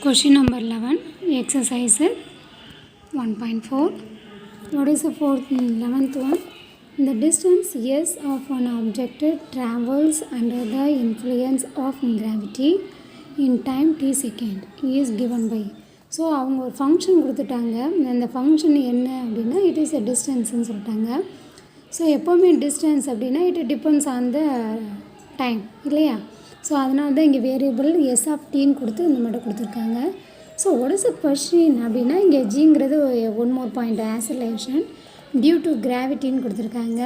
Question number 11, exercise 1.4. What is the 11th one? The distance S of an object travels under the influence of gravity in time t second is given by. So அவங்க ஒரு function கொடுத்துட்டாங்க. அந்த function என்ன அப்படின்னா it is a டிஸ்டன்ஸ்ன்னு சொல்லிட்டாங்க. So எப்போவுமே distance அப்படின்னா it depends on the time இல்லையா? ஸோ அதனால தான் இங்கே வேரியபிள் எஸ் ஆஃப் டீன்னு கொடுத்து இந்த மாதிரி கொடுத்துருக்காங்க. So what is a question அப்படின்னா இங்கே ஜிங்கிறது one more point oscillation due to கிராவிட்டின்னு கொடுத்துருக்காங்க.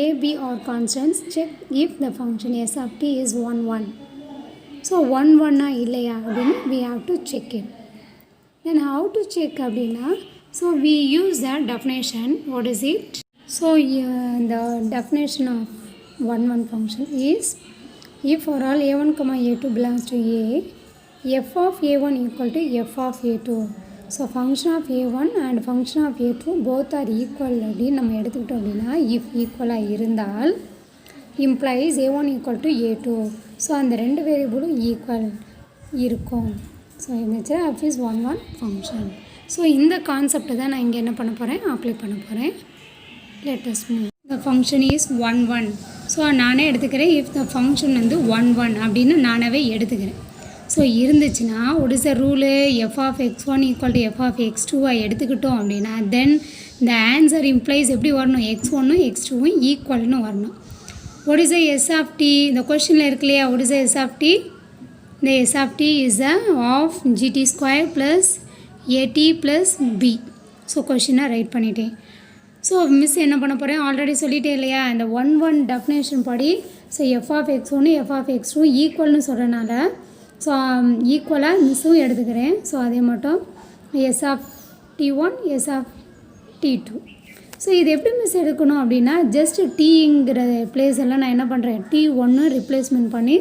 A b are constants check if the function s of t is 1 so 1 இல்லையா அப்படின்னு we have to check it. Then how to check அப்படின்னா so we use the definition. What is it? So the definition of 1 function is if for all a1, a2 belongs to a, f of a1 equal to f of a2. So function of a1 and function of a2 both are equal அப்படின்னு நம்ம எடுத்துக்கிட்டோம் அப்படின்னா if ஈக்குவலாக இருந்தால் implies a1 equal to a2. So அந்த ரெண்டு வேரியபிளும் equal இருக்கும். So இருந்துச்சு f is 1 function. ஸோ இந்த கான்செப்ட் தான் நான் இங்கே என்ன பண்ண போகிறேன், அப்ளை பண்ண போகிறேன். Let us move. The function is 1 so நானே எடுத்துக்கிறேன். இஃப் த ஃபங்க்ஷன் வந்து 1 அப்படின்னு நானாவே எடுத்துக்கிறேன். ஸோ இருந்துச்சுன்னா what is the rule? f of x1 equal to f of x2 எடுத்துக்கிட்டோம் அப்படின்னா தென் the answer implies எப்படி வரணும், x1 x2 ஈக்குவல்னு வரணும். what is the s of t? இந்த கொஸ்டினில் இருக்கு இல்லையா, what is the s of t? the s of t is the of gt square plus at plus b. So கொஸ்டினை right பண்ணிட்டேன். So miss என்ன பண்ண போகிறேன், ஆல்ரெடி சொல்லிட்டே இல்லையா, இந்த 1 டெஃபினேஷன் படி so f of x one f of x two ஈக்குவல்னு சொல்கிறனால ஸோ ஈக்குவலாக மிஸ்ஸும் எடுத்துக்கிறேன். ஸோ அதே மட்டும் s of t1 s of t2. So இது எப்படி மிஸ் எடுக்கணும் அப்படின்னா ஜஸ்ட் டீங்கிற பிளேஸ் எல்லாம் நான் என்ன பண்ணுறேன், t1 ரிப்ளேஸ்மெண்ட் பண்ணி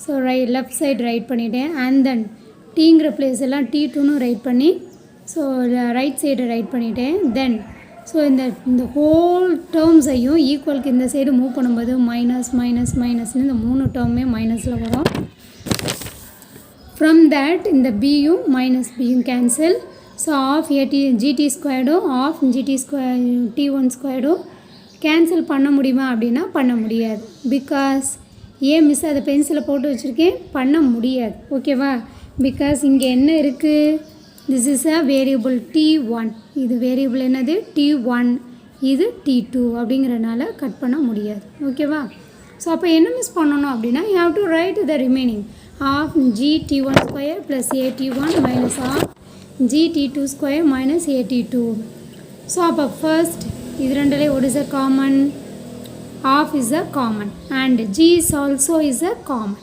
ஸோ லெஃப்ட் சைடு ரைட் பண்ணிட்டேன். அண்ட் தென் டீங்கிற பிளேஸ் எல்லாம் t2ன்னு ரைட் பண்ணி ஸோ ரைட் சைடு ரைட் பண்ணிட்டேன். தென் ஸோ இந்த ஹோல் டேர்ம்ஸையும் ஈக்குவலுக்கு இந்த சைடு மூவ் பண்ணும்போது மைனஸ் மைனஸ் மைனஸ்னு இந்த 3 டேர்மே மைனஸில் வரும். ஃப்ரம் தேட் இந்த பியும் மைனஸ் பியும் கேன்சல். ஸோ ஆஃப் ஜிடி ஸ்கொயர்டும் ஆஃப் ஜிடி ஸ்கொயர் t1 ஸ்கொயர்டும் கேன்சல் பண்ண முடியுமா அப்படின்னா பண்ண முடியாது. பிகாஸ் ஏன் மிஸ் அதை பென்சிலை போட்டு வச்சுருக்கேன், பண்ண முடியாது. ஓகேவா? பிகாஸ் இங்கே என்ன இருக்குது, this is a variable t1. இது வேரியபிள் என்னது t1, இது t2 அப்படிங்கிறனால கட் பண்ண முடியாது. ஓகேவா? ஸோ அப்போ என்ன மிஸ் பண்ணணும் அப்படின்னா you have to write the remaining of gt1 square plus at1 minus of gt2 square minus at2. So அப்போ ஃபர்ஸ்ட் இது ரெண்டுலே what is a common? half is a common and g is also is a common.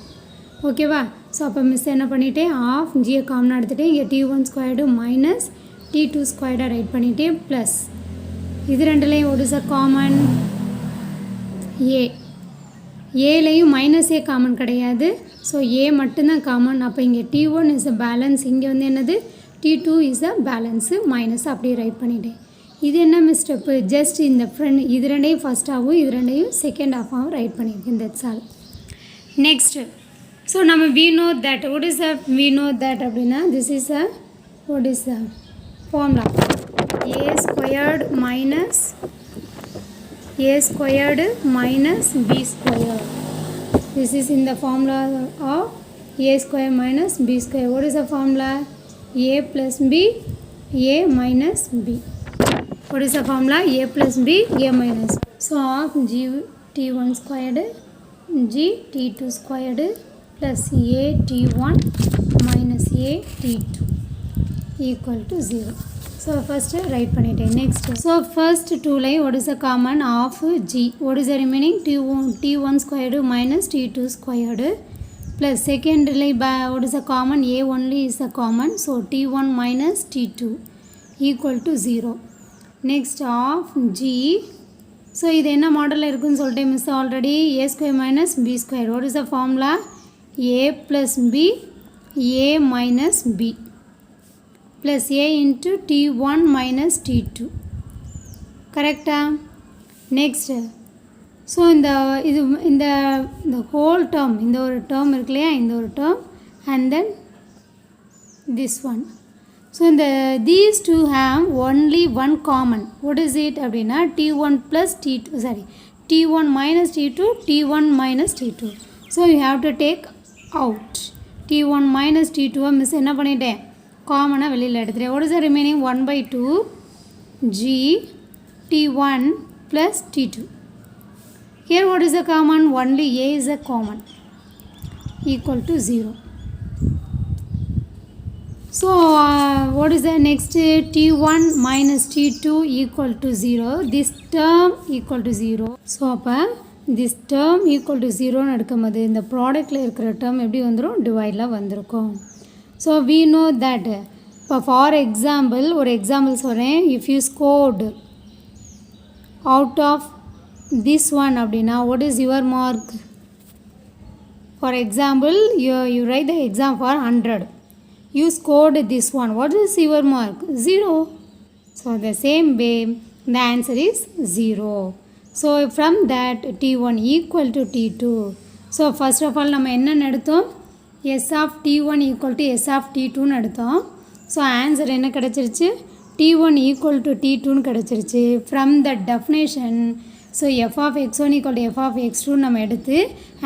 ஓகேவா? So அப்போ miss என்ன பண்ணிவிட்டேன், half ஜியை காமனாக எடுத்துகிட்டேன். இங்கே t1 ஸ்கொயர்டு மைனஸ் t2 ஸ்கொயர்டாக ரைட் பண்ணிவிட்டேன் ப்ளஸ் இது ரெண்டுலேயும் ஒரு சார் காமன் ஏலையும் மைனஸ் ஏ காமன் கிடையாது. ஸோ ஏ மட்டும்தான் காமன். அப்போ இங்கே t1 இஸ் அ பேலன்ஸ், இங்கே வந்து என்னது t2 is a balance minus அப்படியே ரைட் பண்ணிவிட்டேன். இது என்ன மிஸ் ஸ்டெப்பு, ஜஸ்ட் இந்த ஃப்ரெண்ட் இது ரெண்டையும் ஃபஸ்ட் இது ரெண்டையும் செகண்ட் ஹாஃபாகவும் ரைட் பண்ணியிருக்கேன். That's all. நெக்ஸ்ட்டு ஸோ நம்ம we know that what is the we know that அப்படின்னா this is a what is the formula a squared minus b squared. This is in the formula of a square minus b square. What is the formula? a plus b a minus b. What is the formula? a plus b a minus b. So of g t1 squared g t2 squared plus a t1 minus a t2 equal to 0. So first write பண்ணிட்டேன். Next so first two line what is the common of g, what is the remaining t1 squared minus t2 squared plus second line what is the common, a only is the common, so t1 minus t2 equal to 0. Next of g, so இது என்ன மாடலில் இருக்குன்னு சொல்லிட்டேன் miss already, a square minus b square. What is the formula? a plus b a minus b plus a into t1 minus t2. கரெக்டா? Next so இந்த whole term இந்த ஒரு term இருக்கு இல்லையா, இந்த ஒரு term and then this one. So these two have only one common. What is it? அப்படினா t1 plus t2 sorry t1 minus t2 t1 minus t2. So you have to take out t1 minus t2 miss என்ன பண்ணிட்டேன் காமனாக வெளியில் எடுத்துட்டேன். What is the remaining 1 by 2 g t1 plus t2. Here what is the common? Only a is a common equal to 0. So what is the next? t1 minus t2 equal to 0. This term equal to 0. So அப்போ this term equal to 0 எடுக்கும்போது இந்த ப்ராடக்டில் இருக்கிற term எப்படி வந்துடும் டிவைடில் வந்திருக்கும். So we know that இப்போ for example ஒரு example சொல்கிறேன். If you scored out of this one அப்படின்னா what is your mark? For example you write the exam for 100. You scored this one. What is your mark? 0. So the same way the answer is 0. So from that t1 equal to t2. So first of all நம்ம என்ன எடுத்தோம் s of t1 equal to s of t2 எடுத்தோம். So answer என்ன கிடைச்சிருச்சு t1 equal to t2 கிடைச்சிருச்சு. From the definition so f of x1 equal to f of x2 நம்ம எடுத்து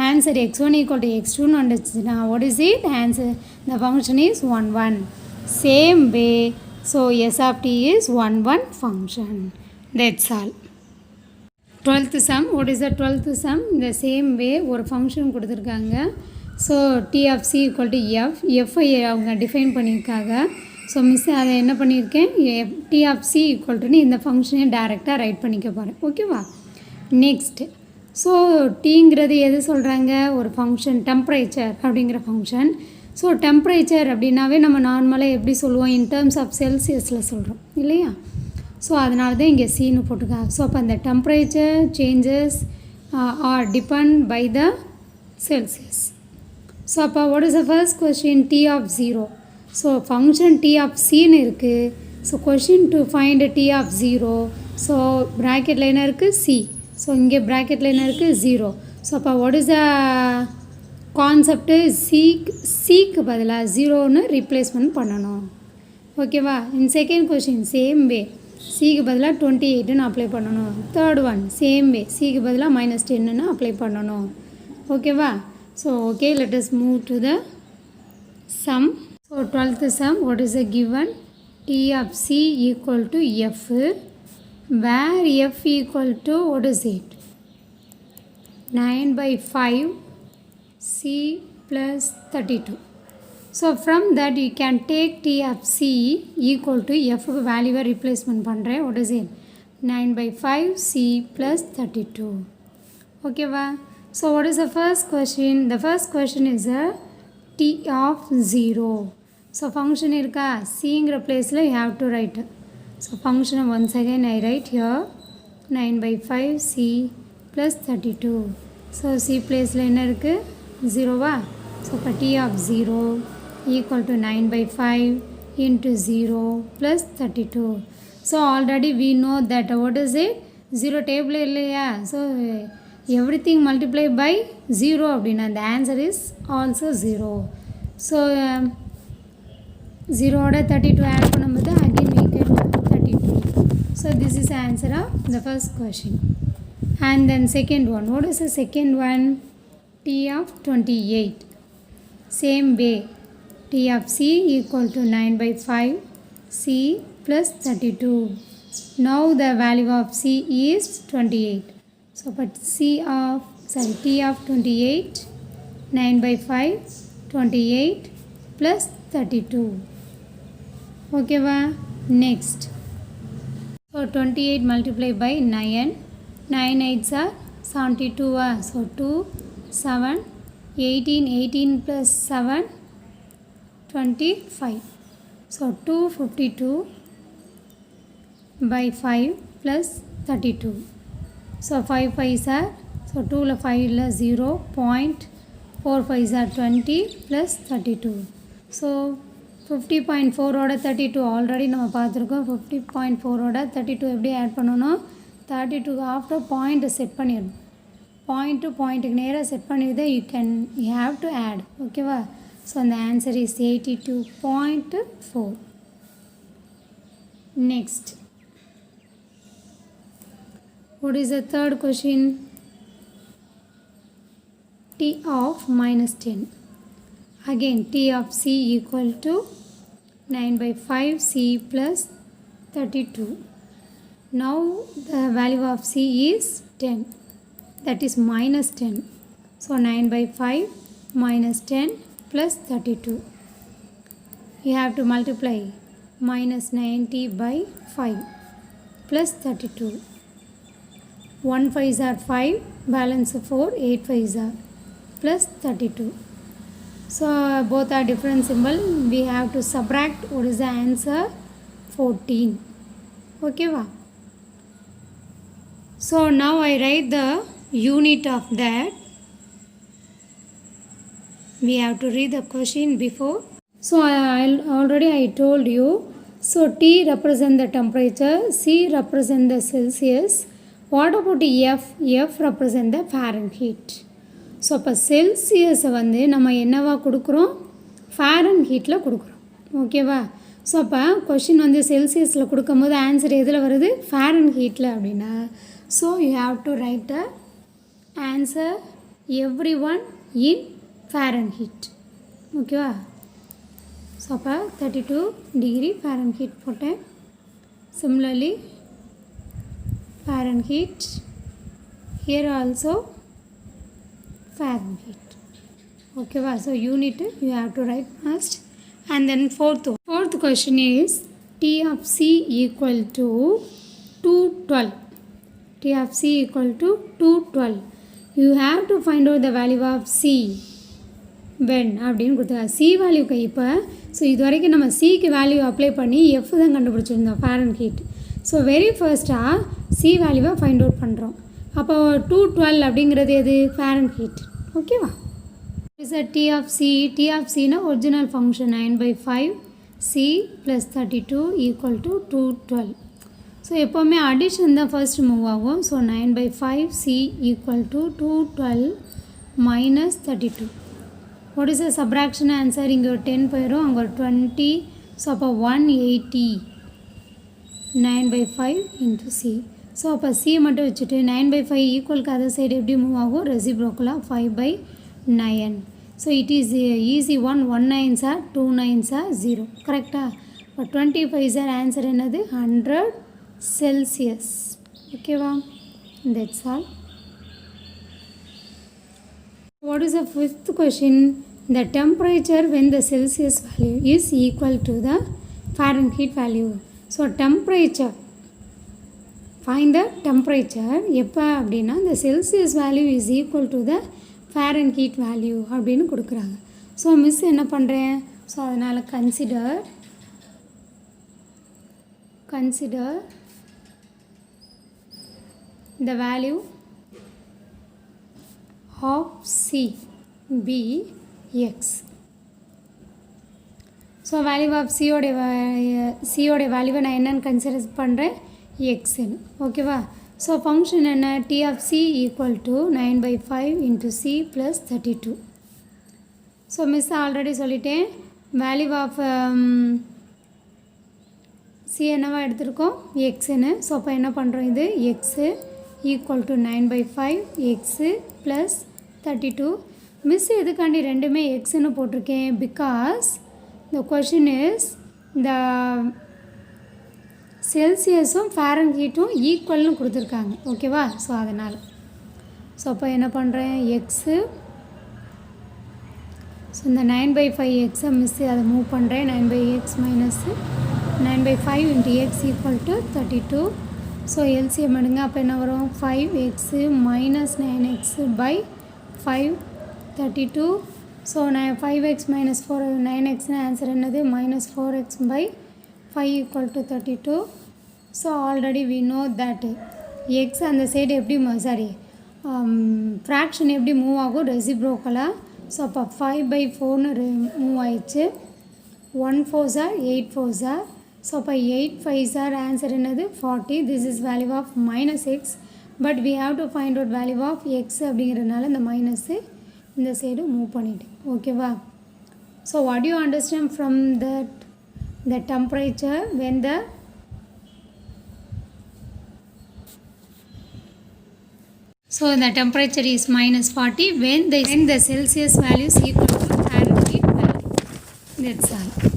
answer x1 equal to x2 வந்துச்சுன்னா what is it? Answer the function is 1 1. Same way so s of t is 1 1 function. That's all. 12th sum. What is the 12th sum? The same way ஒரு function கொடுத்துருக்காங்க. So t of c equal to f. f அவங்க define பண்ணியிருக்காங்க. So miss அதை என்ன பண்ணியிருக்கேன் t of c equal to இந்த ஃபங்க்ஷனை டைரெக்டாக ரைட் பண்ணிக்க போகிறேன். ஓகேவா? நெக்ஸ்ட் ஸோ டீங்கிறது எது சொல்கிறாங்க ஒரு ஃபங்க்ஷன் டெம்பரேச்சர் அப்படிங்கிற ஃபங்க்ஷன். ஸோ டெம்பரேச்சர் அப்படின்னாவே நம்ம நார்மலாக எப்படி சொல்லுவோம் இன் டேர்ம்ஸ் ஆஃப் செல்சியஸில் சொல்கிறோம் இல்லையா? ஸோ அதனால தான் இங்கே சீனு போட்டிருக்காங்க. ஸோ அப்போ அந்த temperature changes are depend by the Celsius. So அப்போ what is the first question t of 0. So function t of cன்னு இருக்குது. So question to find t of 0. So ப்ராக்கெட்டில் என்ன இருக்குது c. ஸோ இங்கே ப்ராக்கெட்டில் என்ன இருக்குது 0. ஸோ அப்போ வாட் இஸ் த கான்செப்ட்டு சிக்கு பதிலாக 0ன்னு ரீப்ளேஸ்மெண்ட் பண்ணணும். ஓகேவா? In second question same way சிக்கு பதிலாக 28ன்னு அப்ளை பண்ணணும். தேர்ட் ஒன் சேம் வே சிக்கு பதிலாக -10ன்னு அப்ளை பண்ணணும். ஓகேவா? So okay let us move to the some. So 12th sum what is the given? t of c equal to f where f equal to what is it? 9 by 5 c plus 32. So from that you can take t of c equal to f value replacement பண்ணுறேன். What is it? 9 by 5 c plus 32. Okay va? So what is the first question? The first question is a t of 0. So function இருக்கா cங்கிற placeல you have to write. So function once again I write here 9 by 5 c plus 32. So c placeல என்ன இருக்கு 0வா? So t of 0 equal to 9 by 5 into 0 plus 32. So already we know that what is it? 0 table இல்லையா? So everything multiply by 0 அப்படின்னா the answer is also 0. So 0ஓட 32 add பண்ணும்போது again we get 32. So this is the answer of the first question. And then second one. What is the second one? t of 28. Same way t of c equal to 9 by 5 c plus 32. Now the value of c is 28. So but t of 28 9 by 5 28 plus 32. Okay va? Next. So 28 multiplied by 9. 9 8s are 72. So 2 7 18 18 plus 7 25. So 252 by 5 plus 32. So 5 5s are so 2 la 5 la 0 0.4 5s are 20 plus 32. So 50.4 ஓட 32 already நம்ம பார்த்துருக்கோம். 50.4 ஓட 32 எப்படி add பண்ணணும்? 32 after பாயிண்ட்டை set பண்ணிடணும். Point to பாயிண்ட்டுக்கு நேராக செட் பண்ணிவிட்டு யூ ஹாவ் டு ஆட். ஓகேவா? So the answer is 82.4. Next, what is the third question? T of minus 10. Again, T of C equal to 9 by 5 C plus 32. Now the value of C is 10, that is minus 10. So 9 by 5 minus 10 plus 32. You have to multiply minus 90 by 5 plus 32. 1 5s are 5, balance 4, 8 5s are plus 32. So both are different symbol. We have to subtract. What is the answer? 14. Okay, va? So now I write the unit of that. We have to read the question before. So I told you. So T represent the temperature, C represent the Celsius. What about F? F represent the Fahrenheit. So அப்போ செல்சியஸை வந்து நம்ம என்னவா கொடுக்குறோம், ஃபாரன்ஹீட்டில் கொடுக்குறோம். ஓகேவா? So அப்போ question வந்து செல்சியஸில் கொடுக்கும்போது ஆன்சர் எதில் வருது? ஃபாரன்ஹீட்டில் அப்படின்னா so you have to right the answer every one in Fahrenheit. ஓகேவா? ஸோ அப்போ 32 டிகிரி ஃபாரன்ஹீட் போட்டேன். Similarly Fahrenheit here also Fahrenheit. Okay, so unit you have to write first. And then fourth question is T of C equal to 212. T of C equal to 212. You have to find out the value of C when அப்படின்னு கொடுத்தாங்க. C வேல்யூக்கு இப்போ so இது வரைக்கும் நம்ம சிக்கு value apply பண்ணி f தான் கண்டுபிடிச்சிருந்தோம் ஃபாரன்ஹீட். ஸோ வெரி ஃபர்ஸ்ட்டாக சி வேல்யூவை ஃபைண்ட் அவுட் பண்ணுறோம். அப்போ 212 அப்படிங்கிறது எது? ஃபாரன்ஹீட். ஓகேவா? Is a T of C. T of Cனா original function 9 by 5 C plus 32 equal to 212. So எப்போவுமே அடிஷன் தான் ஃபர்ஸ்ட் மூவ் ஆகும். So 9 by 5 C equal to 212 minus 32. What is a subtraction answer? இங்கே ஒரு 10 போயிடும், அங்கே ஒரு 20. ஸோ அப்போ 180 9 by 5 into C. ஸோ அப்போ சி மட்டும் வச்சுட்டு 9 by 5 ஈக்குவலுக்கு அதர் சைடு எப்படி மூவ் ஆகும்? ரெசிப்ரோக்கலாக 5 by 9. So it is easy one. 1 9s are 2 9s are 0. கரெக்டாக? இப்போ 25 சார் ஆன்சர் என்னது? 100 செல்சியஸ். ஓகேவா? That's all. What is the fifth question? The temperature when the Celsius value is equal to the Fahrenheit value. So temperature. Find the temperature எப்போ அப்படின்னா the Celsius value is equal to the Fahrenheit value அப்படின்னு கொடுக்குறாங்க. So miss என்ன பண்ணுறேன்? So அதனால் consider the value of C be X. So value of சியோடைய வேல்யூவை நான் என்னென்னு கன்சிடர் பண்ணுறேன்? எக்ஸ்ன்னு. ஓகேவா? ஸோ ஃபங்க்ஷன் என்ன? T of C equal to 9 by 5 into C plus 32. So miss already சொல்லிட்டேன் வேல்யூ ஆஃப் சி என்னவா எடுத்திருக்கோம்? எக்ஸ்ன்னு. ஸோ அப்போ என்ன பண்ணுறோம்? இது x equal to 9 by 5 x plus 32. Miss எதுக்காண்டி ரெண்டுமே எக்ஸ்ன்னு போட்டிருக்கேன்? Because the question is the செல்சியஸும் ஃபாரன்ஹீட்டும் ஈக்குவல்னு கொடுத்துருக்காங்க. ஓகேவா? ஸோ அதனால் ஸோ அப்போ என்ன பண்ணுறேன்? எக்ஸு. ஸோ இந்த 9 by 5 எக்ஸை மிஸ்ஸு அதை மூவ் பண்ணுறேன். 9 by x minus 9 by 5 into x equal to 32. So LCM எடுங்க. அப்போ என்ன வரும்? 5 x minus 9 x by 5 32. So 5x minus 4 9xன்னு ஆன்சர் என்னது? minus 4x by 5 equal to 32. So already we know that x அந்த side எப்படி fraction எப்படி move ஆகும்? ரெசிப்ரோக்கலாக. ஸோ அப்போ 5 by 4ன்னு மூவ் ஆயிடுச்சு. 1 4s are 8 4s are. So அப்போ 8 5s are ஆன்சர் என்னது? 40. This is value of minus x. But we have to find out value of x அப்படிங்கிறதுனால இந்த மைனஸ்ஸு இந்த சைடு மூவ் பண்ணிவிட்டேன். ஓகேவா? So what do you understand from that? The temperature when the temperature is minus 40 when the Celsius value is equal to Fahrenheit value. That's all.